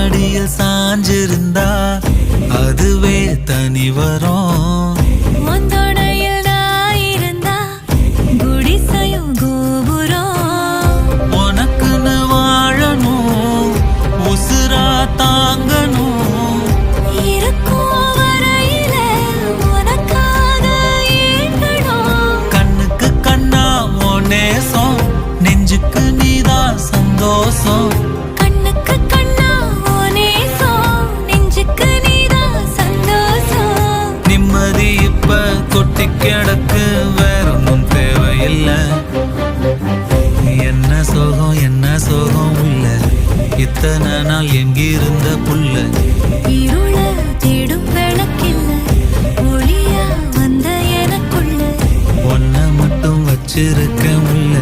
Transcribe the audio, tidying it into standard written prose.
மடியில் சாஞ்சிருந்தா அதுவே தனி வரும். முந்தோடையில் நான் இருந்தா குடிசையும் கோபுரம். உனக்குன்னு வாழணும், உசுரா தாங்கணும். இருக்கும் வரையில உனக்காக ஏங்கணும். கண்ணுக்கு கண்ணா உன் நேசம், நெஞ்சுக்கு நீதான் சந்தோஷம். கண்ணுக்கு கண்ணா உன் நேசம், நெஞ்சுக்கு நீதான் சந்தோஷம். நிம்மதி இப்ப கொட்டி கிடக்கு, வேற ஒன்றும் தேவையில்லை. என்ன சோகம் என்ன சோகம் உள்ள, இத்தனை நாள் எங்கிருந்த புள்ள. இருள தேடும் விளக்கில்ல, ஒளியா வந்த எனக்குள்ள. ஒன்ன மட்டும் வச்சிருக்க முல்ல.